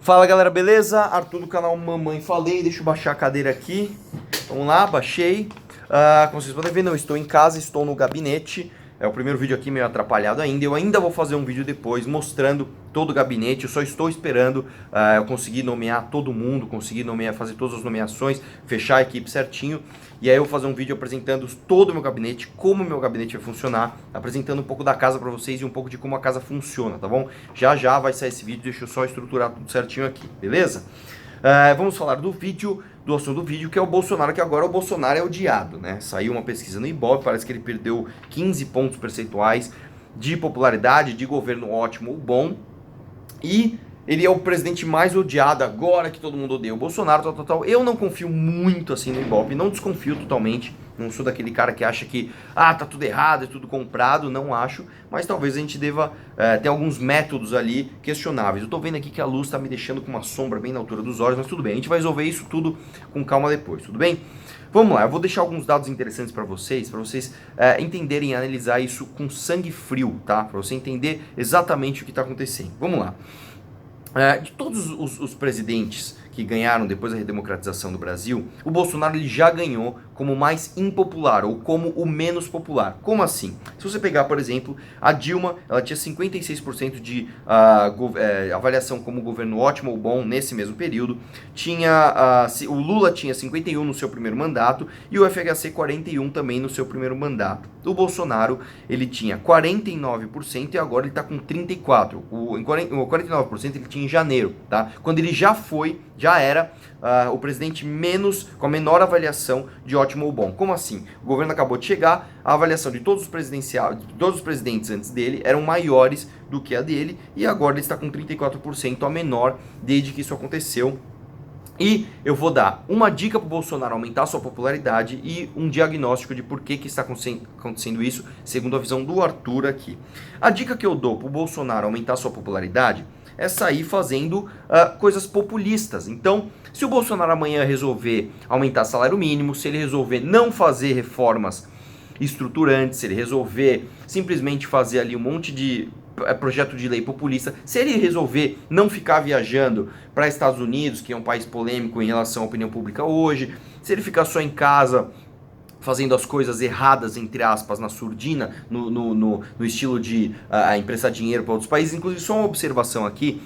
Fala galera, beleza? Arthur do canal Mamãe Falei, deixa eu baixar a cadeira aqui. Vamos lá, baixei. Como vocês podem ver, não estou em casa, estou no gabinete. É o primeiro vídeo aqui meio atrapalhado ainda. Eu ainda vou fazer um vídeo depois mostrando todo o gabinete. Eu só estou esperando eu conseguir nomear todo mundo, conseguir fazer todas as nomeações, fechar a equipe certinho. E aí eu vou fazer um vídeo apresentando todo o meu gabinete, como o meu gabinete vai funcionar, apresentando um pouco da casa para vocês e um pouco de como a casa funciona, tá bom? Já já vai sair esse vídeo, deixa eu só estruturar tudo certinho aqui, beleza? Vamos falar do assunto do vídeo, que é o Bolsonaro, que agora o Bolsonaro é odiado, né? Saiu uma pesquisa no Ibope, parece que ele perdeu 15 pontos percentuais de popularidade, de governo ótimo ou bom, e ele é o presidente mais odiado agora que todo mundo odeia o Bolsonaro, tal. Eu não confio muito assim no Ibope, não desconfio totalmente, não sou daquele cara que acha que tá tudo errado, é tudo comprado, não acho, mas talvez a gente deva ter alguns métodos ali questionáveis. Eu tô vendo aqui que a luz tá me deixando com uma sombra bem na altura dos olhos, mas tudo bem, a gente vai resolver isso tudo com calma depois, tudo bem? Vamos lá, eu vou deixar alguns dados interessantes para vocês entenderem e analisar isso com sangue frio, tá? Para você entender exatamente o que está acontecendo. Vamos lá. De todos os presidentes que ganharam depois da redemocratização do Brasil, o Bolsonaro ele já ganhou como o mais impopular ou como o menos popular. Como assim? Se você pegar, por exemplo, a Dilma, ela tinha 56% de avaliação como governo ótimo ou bom nesse mesmo período. O Lula tinha 51% no seu primeiro mandato e o FHC 41% também no seu primeiro mandato. O Bolsonaro, ele tinha 49% e agora ele está com 34%. O 49% ele tinha em janeiro, tá? Quando ele já era o presidente com a menor avaliação de ótimo ou bom. Como assim? O governo acabou de chegar, a avaliação de todos os presidentes antes dele eram maiores do que a dele, e agora ele está com 34%, a menor desde que isso aconteceu. E eu vou dar uma dica para o Bolsonaro aumentar sua popularidade e um diagnóstico de por que está acontecendo isso, segundo a visão do Arthur aqui. A dica que eu dou para o Bolsonaro aumentar sua popularidade é sair fazendo coisas populistas. Então, se o Bolsonaro amanhã resolver aumentar salário mínimo, se ele resolver não fazer reformas estruturantes, se ele resolver simplesmente fazer ali um monte de projeto de lei populista, se ele resolver não ficar viajando para Estados Unidos, que é um país polêmico em relação à opinião pública hoje, se ele ficar só em casa fazendo as coisas erradas, entre aspas, na surdina, no estilo de emprestar dinheiro para outros países. Inclusive, só uma observação aqui,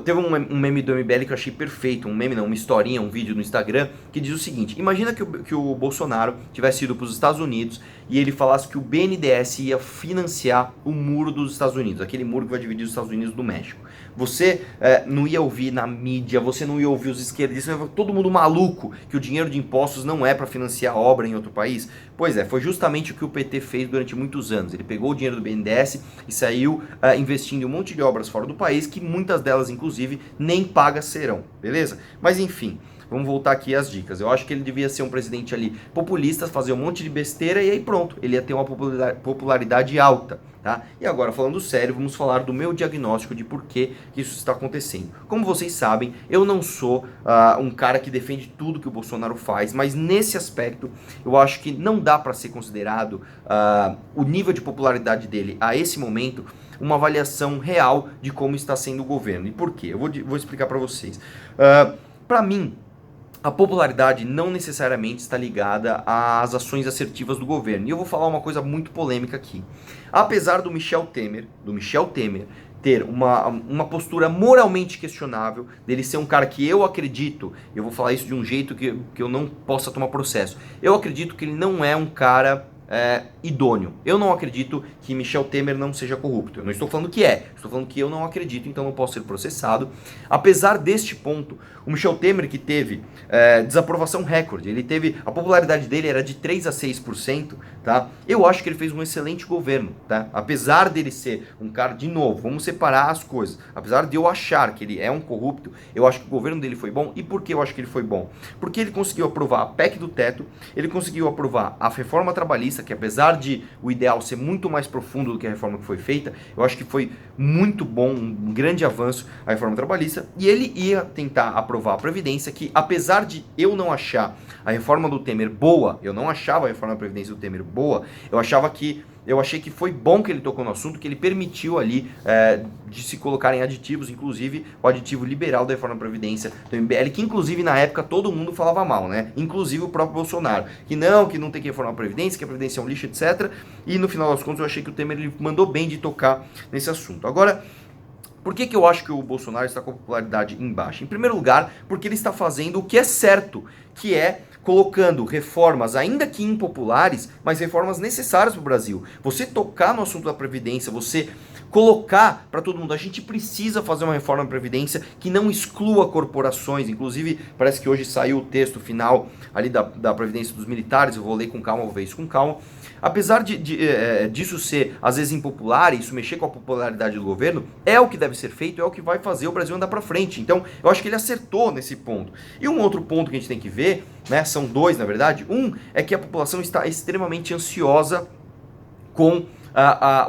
teve um meme do MBL que eu achei perfeito, um meme não, uma historinha, um vídeo no Instagram, que diz o seguinte: imagina que o Bolsonaro tivesse ido para os Estados Unidos e ele falasse que o BNDES ia financiar o muro dos Estados Unidos, aquele muro que vai dividir os Estados Unidos do México. Você não ia ouvir na mídia, você não ia ouvir os esquerdistas, todo mundo maluco que o dinheiro de impostos não é para financiar obra em outro país? Pois é, foi justamente o que o PT fez durante muitos anos. Ele pegou o dinheiro do BNDES e saiu investindo em um monte de obras fora do país, que muitas delas, inclusive, nem pagas serão, beleza? Mas enfim, vamos voltar aqui às dicas. Eu acho que ele devia ser um presidente ali populista, fazer um monte de besteira e aí pronto, ele ia ter uma popularidade alta, tá? E agora, falando sério, vamos falar do meu diagnóstico de por que isso está acontecendo. Como vocês sabem, eu não sou um cara que defende tudo que o Bolsonaro faz, mas nesse aspecto eu acho que não dá para ser considerado o nível de popularidade dele a esse momento uma avaliação real de como está sendo o governo. E por quê? Eu vou explicar para vocês. Para mim, a popularidade não necessariamente está ligada às ações assertivas do governo. E eu vou falar uma coisa muito polêmica aqui. Apesar do Michel Temer ter uma postura moralmente questionável, dele ser um cara que eu acredito, eu vou falar isso de um jeito que eu não possa tomar processo, eu acredito que ele não é um cara idôneo. Eu não acredito que Michel Temer não seja corrupto. Eu não estou falando que estou falando que eu não acredito, então não posso ser processado. Apesar deste ponto, o Michel Temer, que teve desaprovação recorde, a popularidade dele era de 3 a 6%, tá? Eu acho que ele fez um excelente governo, tá? Apesar dele ser um cara, de novo, vamos separar as coisas. Apesar de eu achar que ele é um corrupto, eu acho que o governo dele foi bom. E por que eu acho que ele foi bom? Porque ele conseguiu aprovar a PEC do teto, ele conseguiu aprovar a reforma trabalhista, que apesar de o ideal ser muito mais profundo do que a reforma que foi feita, eu acho que foi muito bom, um grande avanço a reforma trabalhista, e ele ia tentar aprovar a Previdência, que apesar de eu não achar a reforma do Temer boa, eu não achava a reforma da Previdência do Temer boa, eu achava que eu achei que foi bom que ele tocou no assunto, que ele permitiu ali de se colocarem aditivos, inclusive o aditivo liberal da reforma da Previdência do MBL, que inclusive na época todo mundo falava mal, né? Inclusive o próprio Bolsonaro, que não tem que reformar a Previdência, que a Previdência é um lixo, etc. E no final das contas eu achei que o Temer ele mandou bem de tocar nesse assunto. Agora, por que eu acho que o Bolsonaro está com a popularidade em baixa? Em primeiro lugar, porque ele está fazendo o que é certo, que é colocando reformas, ainda que impopulares, mas reformas necessárias para o Brasil. Você tocar no assunto da Previdência, você colocar para todo mundo, a gente precisa fazer uma reforma da Previdência que não exclua corporações. Inclusive, parece que hoje saiu o texto final ali da Previdência dos militares, eu vou ler com calma, vou ver isso com calma. Apesar disso ser, às vezes, impopular, e isso mexer com a popularidade do governo, é o que deve ser feito, é o que vai fazer o Brasil andar para frente. Então, eu acho que ele acertou nesse ponto. E um outro ponto que a gente tem que ver, né, são dois, na verdade. Um é que a população está extremamente ansiosa com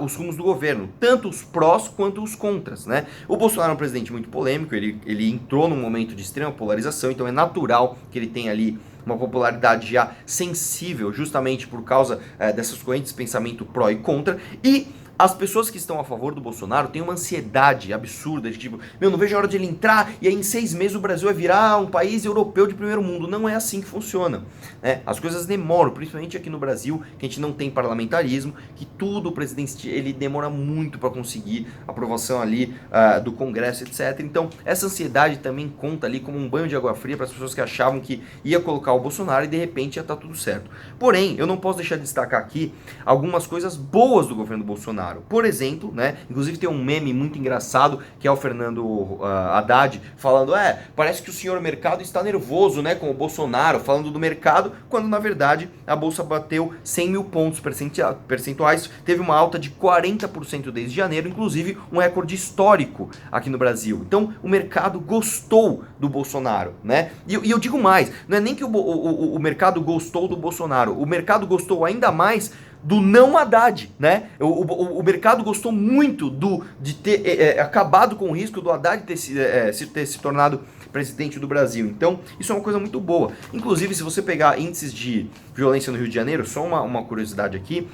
os rumos do governo, tanto os prós quanto os contras, né? O Bolsonaro é um presidente muito polêmico, ele entrou num momento de extrema polarização, então é natural que ele tenha ali uma popularidade já sensível, justamente por causa dessas correntes de pensamento pró e contra, e as pessoas que estão a favor do Bolsonaro têm uma ansiedade absurda, de tipo, não vejo a hora de ele entrar e aí em 6 meses o Brasil vai virar um país europeu de primeiro mundo. Não é assim que funciona, né? As coisas demoram, principalmente aqui no Brasil, que a gente não tem parlamentarismo, que tudo o presidente, ele demora muito para conseguir aprovação ali do Congresso, etc. Então, essa ansiedade também conta ali como um banho de água fria para as pessoas que achavam que ia colocar o Bolsonaro e de repente ia estar tudo certo. Porém, eu não posso deixar de destacar aqui algumas coisas boas do governo Bolsonaro. Por exemplo, né, inclusive tem um meme muito engraçado que é o Fernando Haddad falando, parece que o senhor mercado está nervoso, né, com o Bolsonaro, falando do mercado, quando na verdade a bolsa bateu 100 mil pontos percentuais, teve uma alta de 40% desde janeiro, inclusive um recorde histórico aqui no Brasil. Então o mercado gostou do Bolsonaro, né? E eu digo mais, não é nem que o mercado gostou do Bolsonaro, o mercado gostou ainda mais do não Haddad, né? O mercado gostou muito de ter acabado com o risco do Haddad ter se tornado presidente do Brasil. Então, isso é uma coisa muito boa. Inclusive, se você pegar índices de violência no Rio de Janeiro, só uma curiosidade aqui,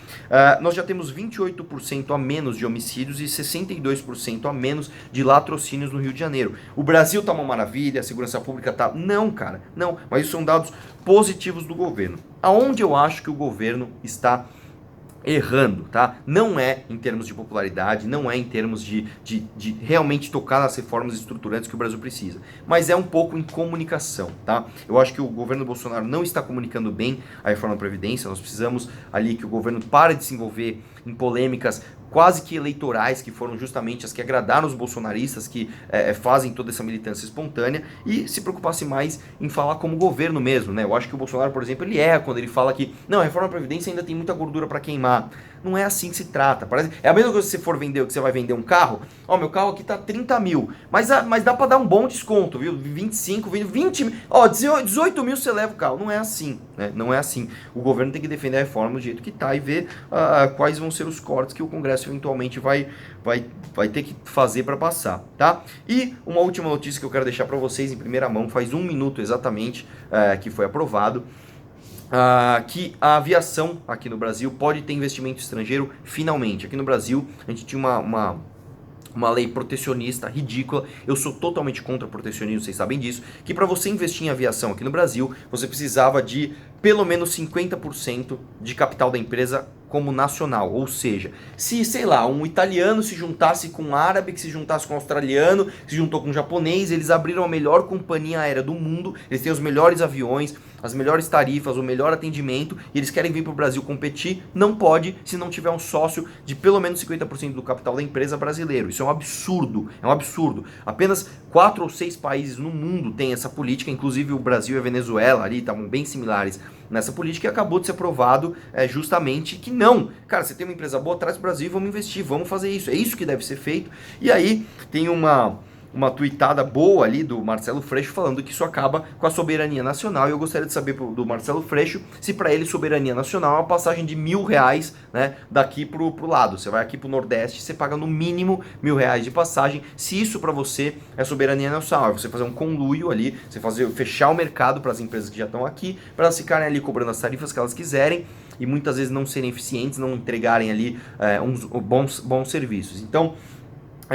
nós já temos 28% a menos de homicídios e 62% a menos de latrocínios no Rio de Janeiro. O Brasil tá uma maravilha, a segurança pública tá... Não, cara, não. Mas isso são dados positivos do governo. Aonde eu acho que o governo está errando, tá? Não é em termos de popularidade, não é em termos de realmente tocar nas reformas estruturantes que o Brasil precisa, mas é um pouco em comunicação, tá? Eu acho que o governo Bolsonaro não está comunicando bem a reforma da Previdência, nós precisamos ali que o governo pare de se envolver em polêmicas quase que eleitorais, que foram justamente as que agradaram os bolsonaristas, que fazem toda essa militância espontânea, e se preocupasse mais em falar como governo mesmo, né? Eu acho que o Bolsonaro, por exemplo, ele erra quando ele fala que não, a reforma da Previdência ainda tem muita gordura para queimar. Não é assim que se trata. É a mesma coisa que você for vender, que você vai vender um carro, meu carro aqui tá 30 mil, mas dá para dar um bom desconto, viu? 25, 20 mil, 18 mil você leva o carro. Não é assim, né? Não é assim. O governo tem que defender a reforma do jeito que tá e ver quais vão ser os cortes que o Congresso eventualmente vai ter que fazer para passar, tá? E uma última notícia que eu quero deixar para vocês em primeira mão, faz 1 minuto exatamente que foi aprovado, que a aviação aqui no Brasil pode ter investimento estrangeiro finalmente. Aqui no Brasil a gente tinha uma lei protecionista ridícula. Eu sou totalmente contra o protecionismo, vocês sabem disso, que para você investir em aviação aqui no Brasil, você precisava de pelo menos 50% de capital da empresa como nacional, ou seja, se, sei lá, um italiano se juntasse com um árabe, que se juntasse com um australiano, se juntou com um japonês, eles abriram a melhor companhia aérea do mundo, eles têm os melhores aviões, as melhores tarifas, o melhor atendimento, e eles querem vir para o Brasil competir, não pode se não tiver um sócio de pelo menos 50% do capital da empresa brasileiro. Isso é um absurdo, é um absurdo. Apenas 4 ou 6 países no mundo têm essa política, inclusive o Brasil e a Venezuela ali estavam bem similares nessa política, e acabou de ser aprovado justamente que não. Cara, você tem uma empresa boa, traz para o Brasil, vamos investir, vamos fazer isso. É isso que deve ser feito. E aí tem uma tuitada boa ali do Marcelo Freixo falando que isso acaba com a soberania nacional, e eu gostaria de saber do Marcelo Freixo se para ele soberania nacional é uma passagem de R$1.000, né, daqui pro lado. Você vai aqui pro Nordeste, você paga no mínimo R$1.000 de passagem. Se isso para você é soberania nacional, é você fazer um conluio ali, você fechar o mercado para as empresas que já estão aqui, para elas ficarem ali cobrando as tarifas que elas quiserem, e muitas vezes não serem eficientes, não entregarem ali uns bons serviços. Então,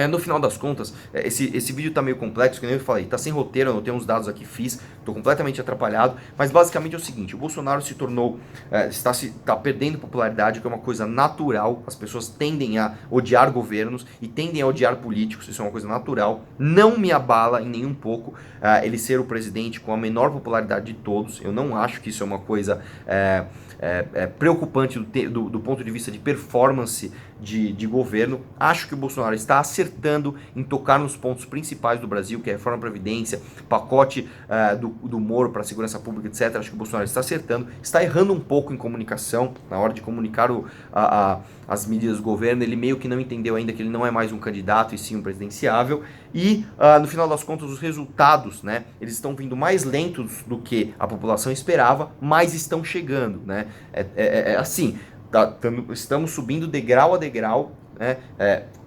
no final das contas, esse vídeo tá meio complexo, que nem eu falei, tá sem roteiro, eu não tenho uns dados aqui, tô completamente atrapalhado, mas basicamente é o seguinte, o Bolsonaro se tornou, está perdendo popularidade, que é uma coisa natural, as pessoas tendem a odiar governos e tendem a odiar políticos, isso é uma coisa natural, não me abala em nenhum pouco ele ser o presidente com a menor popularidade de todos, eu não acho que isso é uma coisa preocupante do ponto de vista de performance de governo. Acho que o Bolsonaro está acertando em tocar nos pontos principais do Brasil, que é a reforma da Previdência, pacote do Moro para a segurança pública, etc. Acho que o Bolsonaro está acertando, está errando um pouco em comunicação, na hora de comunicar as medidas do governo, ele meio que não entendeu ainda que ele não é mais um candidato e sim um presidenciável, e no final das contas os resultados, né, eles estão vindo mais lentos do que a população esperava, mas estão chegando, né, assim, estamos subindo degrau a degrau, né?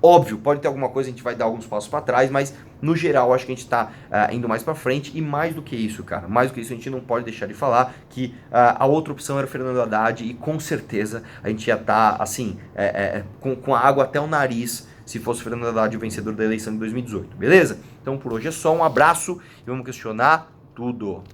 Óbvio, pode ter alguma coisa, a gente vai dar alguns passos para trás, mas no geral acho que a gente está indo mais para frente, e mais do que isso, cara, mais do que isso a gente não pode deixar de falar que a outra opção era o Fernando Haddad, e com certeza a gente ia estar assim, com a água até o nariz se fosse o Fernando Haddad o vencedor da eleição de 2018, beleza? Então por hoje é só, um abraço e vamos questionar tudo.